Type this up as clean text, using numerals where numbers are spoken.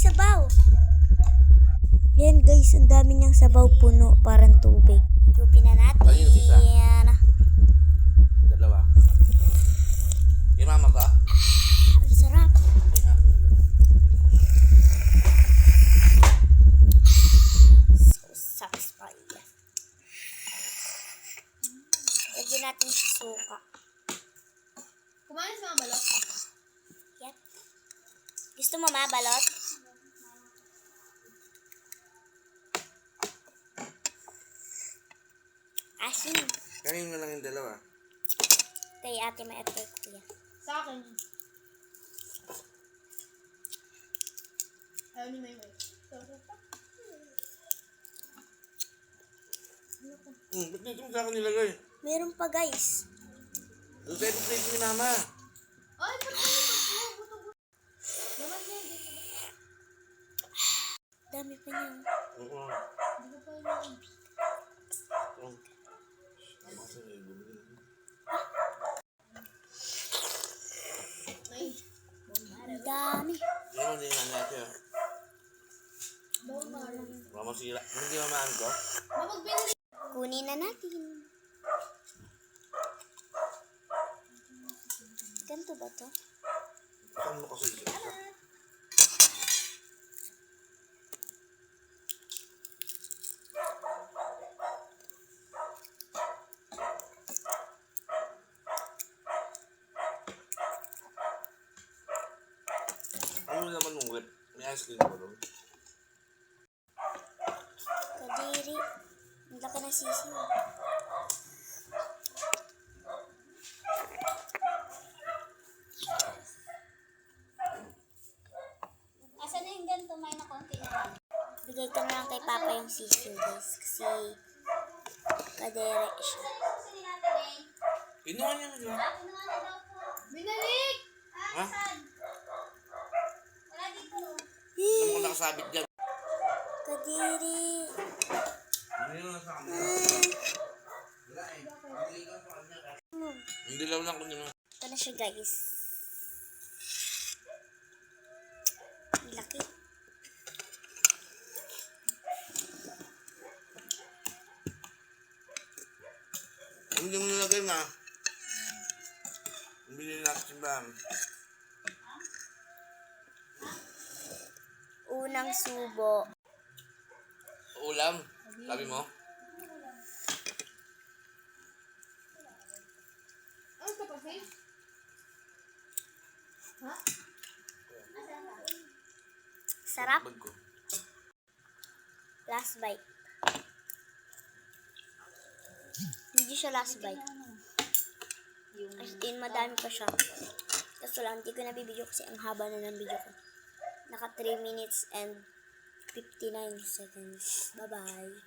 sabaw. Yan guys, ang dami niyang sabaw, puno, parang tubig. Gupin na natin. Dalawa. Yung mama ka? Ang sarap. So satisfied. Lagyan natin sa suka. Kumain sa mga balot? Yan. Gusto mo mabalot? Asin. Kain mo lang yung dalawa. Kay ate may ate kuya. Sa akin. Ayaw ni Maymay. Ba't dito mo sa akin nilagay? Meron pa guys. Doon sa plate ni mama. Ay, buto. Naman niya, Dami pa niya. Oo. hindi ko pa yun. Tama kasi may bumili. Ay, Ang dami. Yan mo din nga natin. bawang mara. Baka masira. Hindi mamaan ko. Magbili. Kunin na natin. Ganito ba to? Saan mo kasi isa? Ano naman mong rep? May ice cream ba doon? Kadiri. Ang laki na sisi. Asan na yung ganito? May na konti na. Bigay ko na lang kay Papa yung sisi guys. Kasi kadere siya. Kinuha niya na diba? Binalik! Ha? Wala dito. Alam ko nakasabit dyan. Kadiri. Ano yun nasa kanya? Wala eh. Pag-iigan sa kanya. Ang dilaw lang kanya. Ito na siya guys. Ang laki. Hindi mo nilagay na. Ang binili natin simbahan. Unang subo. Ulam. Sabi mo? Ano ito kasi? Ha? Sarap. Bag ko. Last bite. Hindi siya last bite. As in, madami pa siya. Kaso lang, hindi ko nabibidyo kasi ang haba na ng video ko. Naka 3 minutes and 59 seconds. Bye-bye.